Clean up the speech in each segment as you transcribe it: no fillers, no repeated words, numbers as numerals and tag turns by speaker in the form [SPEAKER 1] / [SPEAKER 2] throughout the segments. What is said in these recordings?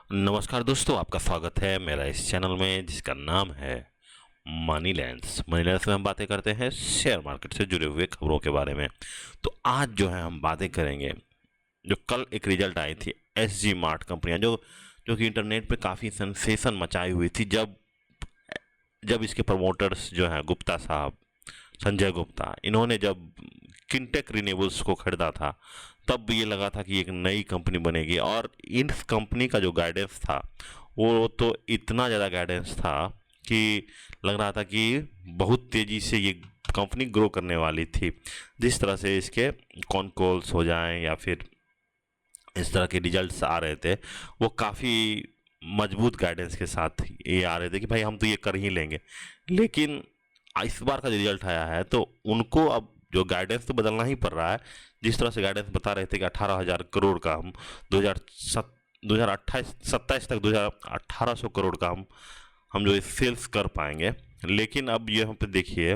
[SPEAKER 1] नमस्कार दोस्तों, आपका स्वागत है मेरा इस चैनल में जिसका नाम है मनी लैंड्स। मनी लैंड्स में हम बातें करते हैं शेयर मार्केट से जुड़े हुए खबरों के बारे में। तो आज जो है हम बातें करेंगे, जो कल एक रिजल्ट आई थी एसजी मार्ट कंपनियां, जो जो कि इंटरनेट पे काफ़ी सेंसेशन मचाई हुई थी जब जब इसके प्रमोटर्स जो हैं गुप्ता साहब, संजय गुप्ता, इन्होंने जब किंटेक रिन्यूएबल्स को खरीदा था तब ये लगा था कि एक नई कंपनी बनेगी। और इस कंपनी का जो गाइडेंस था वो तो इतना ज़्यादा गाइडेंस था कि लग रहा था कि बहुत तेज़ी से ये कंपनी ग्रो करने वाली थी। जिस तरह से इसके कॉन कॉल्स हो जाएं या फिर इस तरह के रिजल्ट्स आ रहे थे, वो काफ़ी मजबूत गाइडेंस के साथ ये आ रहे थे कि भाई हम तो ये कर ही लेंगे। लेकिन इस बार का जो रिजल्ट आया है तो उनको अब जो गाइडेंस तो बदलना ही पड़ रहा है। जिस तरह से गाइडेंस बता रहे थे कि 18,000 करोड़ का हम 2028-27 तक 2,800 करोड़ का हम जो सेल्स कर पाएंगे। लेकिन अब ये हम पे देखिए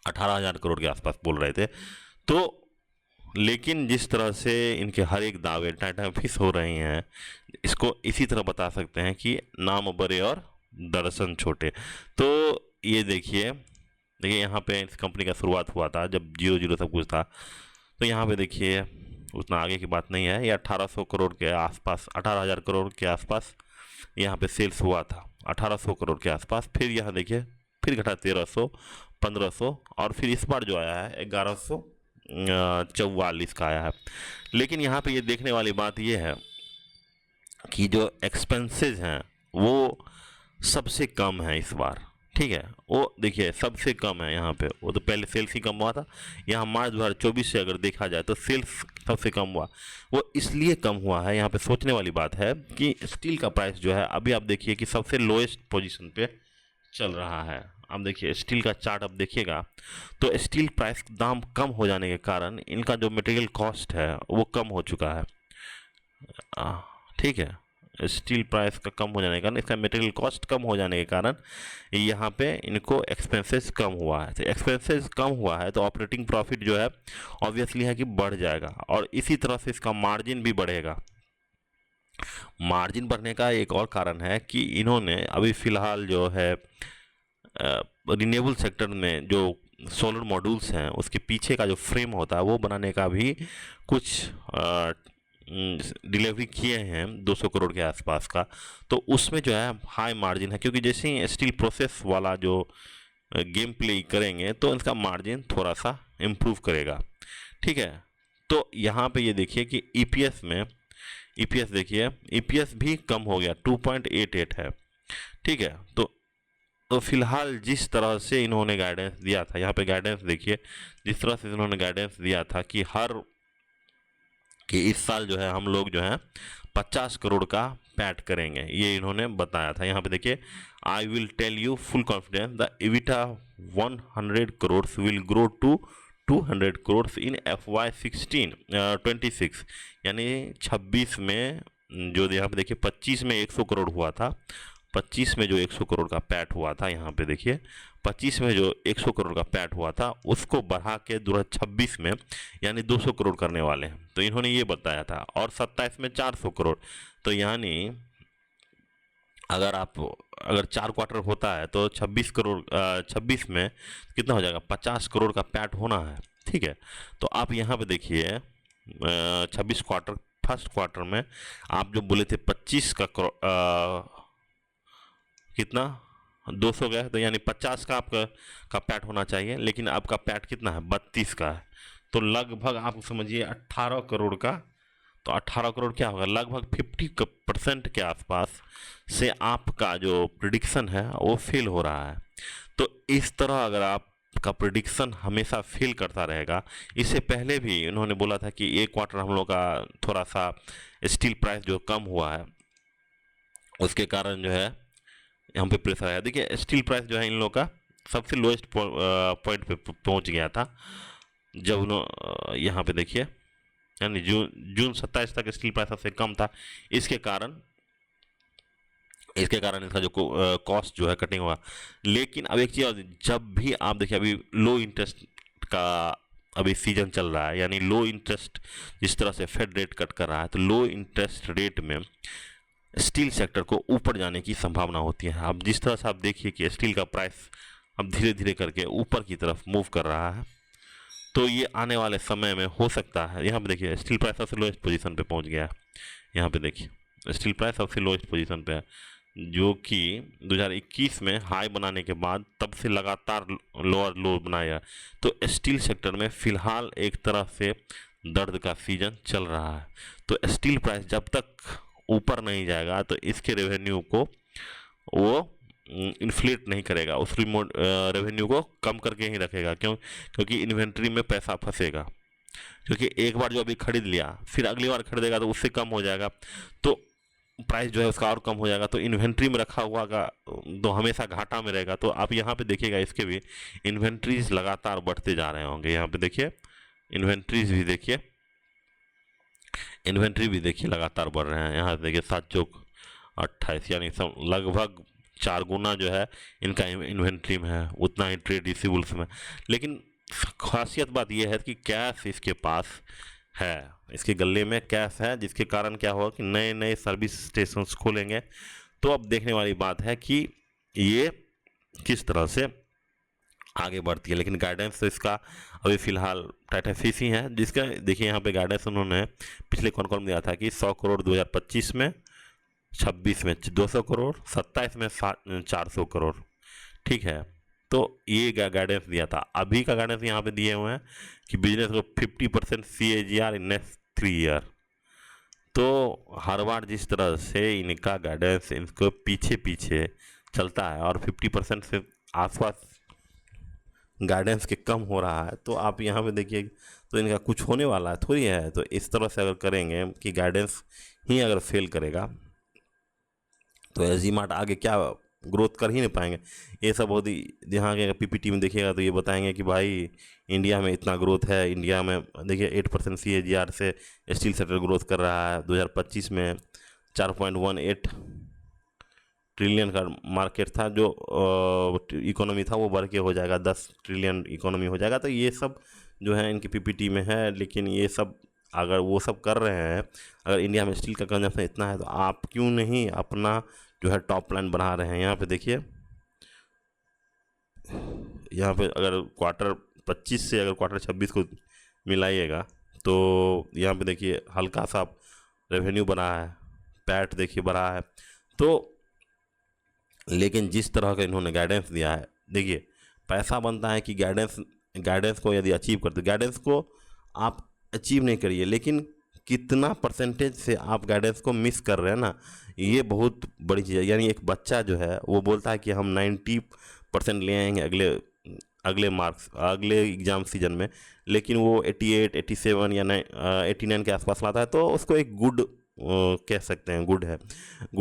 [SPEAKER 1] 18,000 करोड़ के आसपास बोल रहे थे। तो लेकिन जिस तरह से इनके हर एक दावे टाटा फिस हो रहे हैं, इसको इसी तरह बता सकते हैं कि नाम बड़े और दर्शन छोटे। तो ये देखिए देखिए यहाँ पे इस कंपनी का शुरुआत हुआ था जब जीरो जीरो सब कुछ था। तो यहाँ पे देखिए उतना आगे की बात नहीं है, ये 1800 करोड़ के आसपास, 18,000 करोड़ के आसपास यहाँ पे सेल्स हुआ था, 1800 करोड़ के आसपास। फिर यहाँ देखिए फिर घटा 1300, 1500 और फिर इस बार जो आया है 1144 का आया है। लेकिन यहाँ पे ये देखने वाली बात ये है कि जो एक्सपेंसेस हैं वो सबसे कम है इस बार। ठीक है, वो देखिए सबसे कम है यहाँ पे। वो तो पहले सेल्स ही कम हुआ था, यहाँ मार्च 2024 से अगर देखा जाए तो सेल्स सबसे कम हुआ। वो इसलिए कम हुआ है, यहाँ पे सोचने वाली बात है कि स्टील का प्राइस जो है अभी आप देखिए कि सबसे लोएस्ट पोजीशन पे चल रहा है। अब देखिए स्टील का चार्ट अब देखिएगा तो स्टील प्राइस दाम कम हो जाने के कारण इनका जो मटेरियल कॉस्ट है वो कम हो चुका है। आ, ठीक है, स्टील प्राइस का कम हो जाने के कारण, इसका मटेरियल कॉस्ट कम हो जाने के कारण यहाँ पे इनको एक्सपेंसेस कम हुआ है। तो एक्सपेंसेस कम हुआ है तो ऑपरेटिंग प्रॉफिट जो है ऑब्वियसली है कि बढ़ जाएगा और इसी तरह से इसका मार्जिन भी बढ़ेगा। मार्जिन बढ़ने का एक और कारण है कि इन्होंने अभी फ़िलहाल जो है रिन्यूएबल सेक्टर में जो सोलर मॉड्यूल्स हैं उसके पीछे का जो फ्रेम होता है वो बनाने का भी कुछ डिलीवरी किए हैं 200 करोड़ के आसपास का। तो उसमें जो है हाई मार्जिन है, क्योंकि जैसे ही स्टील प्रोसेस वाला जो गेम प्ले करेंगे तो इसका मार्जिन थोड़ा सा इम्प्रूव करेगा। ठीक है, तो यहाँ पे ये देखिए कि ईपीएस में ईपीएस देखिए ईपीएस भी कम हो गया, 2.88 है। ठीक है, तो फिलहाल जिस तरह से इन्होंने गाइडेंस दिया था, यहाँ पे गाइडेंस देखिए जिस तरह से इन्होंने गाइडेंस दिया था कि इस साल जो है हम लोग जो है 50 करोड़ का पैट करेंगे, ये इन्होंने बताया था। यहाँ पे देखिए I will tell you full confidence the EBITDA 100 crore will grow to 200 crore in FY26 यानी 26 में। जो यहाँ पे देखिए 25 में 100 करोड़ हुआ था, 25 में जो 100 करोड़ का पैट हुआ था, यहाँ पे देखिए 25 में जो 100 करोड़ का पैट हुआ था उसको बढ़ा के 2026 में यानी 200 करोड़ करने वाले हैं, तो इन्होंने ये बताया था। और 27 में 400 करोड़, तो यानी अगर 4 क्वार्टर होता है तो 26 में कितना हो जाएगा, 50 करोड़ का पैट होना है। ठीक है, तो आप यहाँ पे देखिए 26 क्वार्टर, फर्स्ट क्वार्टर में आप जो बोले थे 25 का कितना 200 गया, तो यानी 50 का आपका पैट होना चाहिए, लेकिन आपका पैट कितना है 32 का है। तो लगभग आप समझिए 18 करोड़ का, तो 18 करोड़ क्या होगा, लगभग 50% के आसपास से आपका जो प्रिडिक्शन है वो फेल हो रहा है। तो इस तरह अगर आपका प्रिडिक्शन हमेशा फेल करता रहेगा, इससे पहले भी उन्होंने बोला था कि एक क्वार्टर हम लोग का थोड़ा सा स्टील प्राइस जो कम हुआ है उसके कारण जो है यहाँ पे प्रेशर आया। देखिए स्टील प्राइस जो है इन लोगों का सबसे लोएस्ट पॉइंट पे पहुंच गया था जब उन्होंने यहाँ पे देखिए यानी जून 27 तक स्टील प्राइस सबसे कम था। इसके कारण इसका जो कॉस्ट जो है कटिंग हुआ। लेकिन अब एक चीज़, जब भी आप देखिए अभी लो इंटरेस्ट का अभी सीजन चल रहा है, यानी लो इंटरेस्ट जिस तरह से फेड रेट कट कर रहा है, तो लो इंटरेस्ट रेट में स्टील सेक्टर को ऊपर जाने की संभावना होती है। अब जिस तरह से आप देखिए कि स्टील का प्राइस अब धीरे धीरे करके ऊपर की तरफ मूव कर रहा है, तो ये आने वाले समय में हो सकता है। यहाँ पे देखिए स्टील प्राइस सबसे लोएस्ट पोजीशन पे पहुंच गया है। यहाँ पे देखिए स्टील प्राइस सबसे लोएस्ट पोजीशन पे है, जो कि 2021 में हाई बनाने के बाद तब से लगातार लोअर लो बनाया। तो स्टील सेक्टर में फिलहाल एक तरह से दर्द का सीजन चल रहा है। तो स्टील प्राइस जब तक ऊपर नहीं जाएगा तो इसके रेवेन्यू को वो इन्फ्लेट नहीं करेगा, उस रिमोट रेवेन्यू को कम करके ही रखेगा। क्योंकि इन्वेंट्री में पैसा फंसेगा, क्योंकि एक बार जो अभी खरीद लिया फिर अगली बार खरीदेगा तो उससे कम हो जाएगा, तो प्राइस जो है उसका और कम हो जाएगा। तो इन्वेंट्री में रखा हुआ का तो हमेशा घाटा में रहेगा। तो आप यहाँ पे देखिएगा इसके भी इन्वेंट्रीज लगातार बढ़ते जा रहे होंगे। यहाँ पे देखिए इन्वेंट्रीज भी देखिए, इन्वेंट्री भी देखिए लगातार बढ़ रहे हैं। यहाँ देखिए 7 चौक 28, यानी सब लगभग 4 गुना जो है इनका इन्वेंट्री में है, उतना ही ट्रेड रिसीवेबल्स में। लेकिन खासियत बात यह है कि कैश इसके पास है, इसके गले में कैश है, जिसके कारण क्या होगा कि नए नए सर्विस स्टेशन खोलेंगे। तो अब देखने वाली बात है कि ये किस तरह से आगे बढ़ती है। लेकिन गाइडेंस तो इसका अभी फिलहाल टाटा सीसी है, जिसका देखिए यहाँ पे गाइडेंस उन्होंने पिछले कॉन दिया था कि 100 करोड़ 2025 में, 26 में 200 करोड़, 27 में 400 करोड़। ठीक है, तो ये गाइडेंस दिया था। अभी का गाइडेंस यहाँ पे दिए हुए हैं कि बिजनेस को 50% CAGR इन नेक्स्ट 3 ईयर। तो हर बार जिस तरह से इनका गाइडेंस इनको पीछे पीछे चलता है और 50% से आसपास गाइडेंस के कम हो रहा है, तो आप यहाँ पे देखिए तो इनका कुछ होने वाला है थोड़ी है। तो इस तरह से अगर करेंगे कि गाइडेंस ही अगर फेल करेगा तो SG मार्ट आगे क्या ग्रोथ कर ही नहीं पाएंगे। ये सब बहुत ही, यहाँ के PPT में देखिएगा तो ये बताएंगे कि भाई इंडिया में इतना ग्रोथ है। इंडिया में देखिए 8% CAGR से स्टील सेक्टर ग्रोथ कर रहा है। 2025 में 4.18 ट्रिलियन का मार्केट था, जो इकोनॉमी था वो बढ़ के हो जाएगा 10 ट्रिलियन इकोनॉमी हो जाएगा। तो ये सब जो है इनकी PPT में है। लेकिन ये सब अगर वो सब कर रहे हैं, अगर इंडिया में स्टील का कंजम्पशन इतना है, तो आप क्यों नहीं अपना जो है टॉप लाइन बढ़ा रहे हैं। यहाँ पे देखिए, यहाँ पे अगर क्वार्टर 25 से अगर क्वार्टर 26 को मिलाइएगा तो यहाँ पे देखिए हल्का सा रेवेन्यू बढ़ा है, पैट देखिए बढ़ा है। तो लेकिन जिस तरह का इन्होंने गाइडेंस दिया है, देखिए पैसा बनता है कि गाइडेंस को यदि अचीव करते, गाइडेंस को आप अचीव नहीं करिए, लेकिन कितना परसेंटेज से आप गाइडेंस को मिस कर रहे हैं ना, ये बहुत बड़ी चीज़ है। यानी एक बच्चा जो है वो बोलता है कि हम 90% ले आएंगे अगले मार्क्स अगले एग्ज़ाम सीजन में, लेकिन वो 88, 87 या 89 के आसपास लाता है, तो उसको एक गुड कह सकते हैं, गुड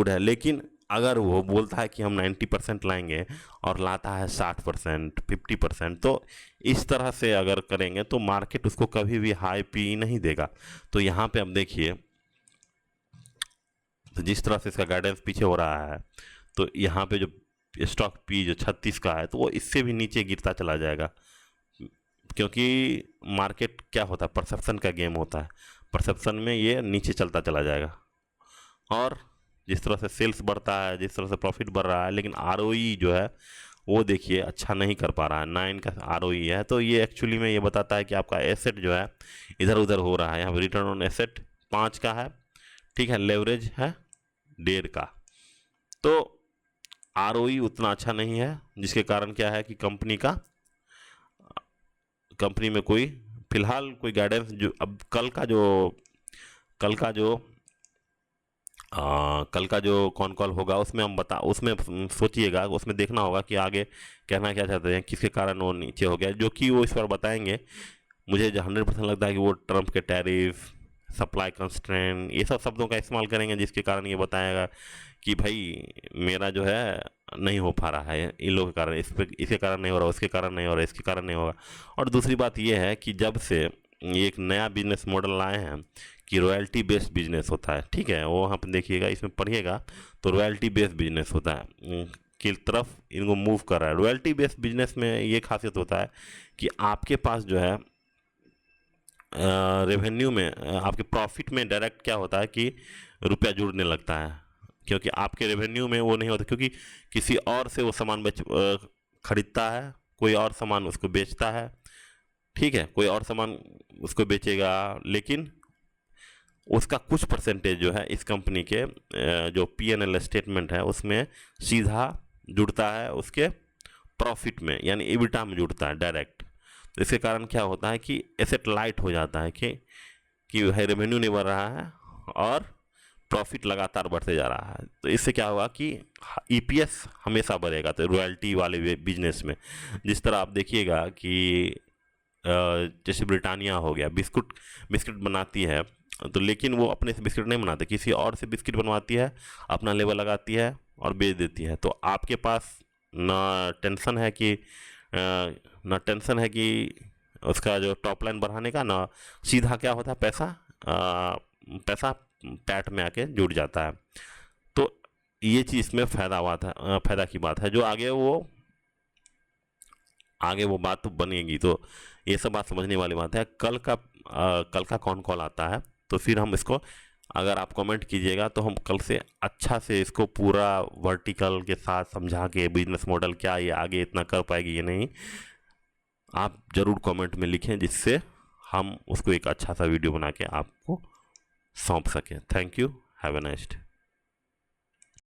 [SPEAKER 1] है। लेकिन अगर वो बोलता है कि हम 90% लाएंगे और लाता है 60%, 50%, तो इस तरह से अगर करेंगे तो मार्केट उसको कभी भी हाई पी नहीं देगा। तो यहाँ पे अब देखिए, तो जिस तरह से इसका गाइडेंस पीछे हो रहा है, तो यहाँ पे जो स्टॉक पी जो 36 का है, तो वो इससे भी नीचे गिरता चला जाएगा। क्योंकि मार्केट क्या होता है, परसेप्शन का गेम होता है। परसेप्शन में ये नीचे चलता चला जाएगा। और जिस तरह से सेल्स बढ़ता है, जिस तरह से प्रॉफिट बढ़ रहा है, लेकिन ROE जो है वो देखिए अच्छा नहीं कर पा रहा है। 9 का ROE है। तो ये एक्चुअली में ये बताता है कि आपका एसेट जो है इधर उधर हो रहा है। यहाँ पे रिटर्न ऑन एसेट 5 का है, ठीक है, लेवरेज है 1.5 का। तो ROE उतना अच्छा नहीं है, जिसके कारण क्या है कि कंपनी में कोई फिलहाल कोई गाइडेंस जो अब कल का जो कॉन कॉल होगा उसमें सोचिएगा, उसमें देखना होगा कि आगे कहना क्या चाहते हैं, किसके कारण वो नीचे हो गया, जो कि वो इस बार बताएंगे। मुझे 100% लगता है कि वो ट्रम्प के टैरिफ, सप्लाई कंस्ट्रेंट, ये सब शब्दों का इस्तेमाल करेंगे, जिसके कारण ये बताएगा कि भाई मेरा जो है नहीं हो पा रहा है इन लोगों के कारण, इसके कारण नहीं हो रहा, उसके कारण नहीं हो रहा, इसके कारण नहीं होगा। और दूसरी बात ये है कि जब से एक नया बिजनेस मॉडल लाए हैं कि रॉयल्टी बेस्ड बिजनेस होता है, ठीक है, वो वहाँ पर देखिएगा, इसमें पढ़िएगा तो रॉयल्टी बेस्ड बिजनेस होता है की तरफ इनको मूव कर रहा है। रॉयल्टी बेस्ड बिजनेस में ये खासियत होता है कि आपके पास जो है रेवेन्यू में आपके प्रॉफिट में डायरेक्ट क्या होता है कि रुपया जुड़ने लगता है। क्योंकि आपके रेवेन्यू में वो नहीं होता, क्योंकि किसी और से वो सामान खरीदता है, कोई और सामान उसको बेचता है, ठीक है, कोई और सामान उसको बेचेगा, लेकिन उसका कुछ परसेंटेज जो है इस कंपनी के जो P&L स्टेटमेंट है उसमें सीधा जुड़ता है उसके प्रॉफिट में, यानी EBITDA में जुड़ता है डायरेक्ट। तो इसके कारण क्या होता है कि एसेट लाइट हो जाता है कि भाई रेवेन्यू नहीं बढ़ रहा है और प्रॉफिट लगातार बढ़ते जा रहा है। तो इससे क्या होगा कि EPS हमेशा बढ़ेगा। तो रॉयल्टी वाले बिजनेस में जिस तरह आप देखिएगा कि जैसे ब्रिटानिया हो गया, बिस्किट बनाती है, तो लेकिन वो अपने से बिस्किट नहीं बनाते, किसी और से बिस्किट बनवाती है, अपना लेबल लगाती है और बेच देती है। तो आपके पास ना टेंशन है कि उसका जो टॉप लाइन बढ़ाने का, ना सीधा क्या होता है पैसा पैट में आके जुड़ जाता है। तो ये चीज़ इसमें फ़ायदा की बात है, जो आगे वो बात तो बनेगी। तो ये सब बात समझने वाली बात है। कल का कौन कॉल आता है तो फिर हम इसको, अगर आप कमेंट कीजिएगा तो हम कल से अच्छा से इसको पूरा वर्टिकल के साथ समझा के बिजनेस मॉडल क्या ये आगे इतना कर पाएगी ये नहीं, आप ज़रूर कमेंट में लिखें, जिससे हम उसको एक अच्छा सा वीडियो बना के आपको सौंप सकें। Thank you, have a nice day.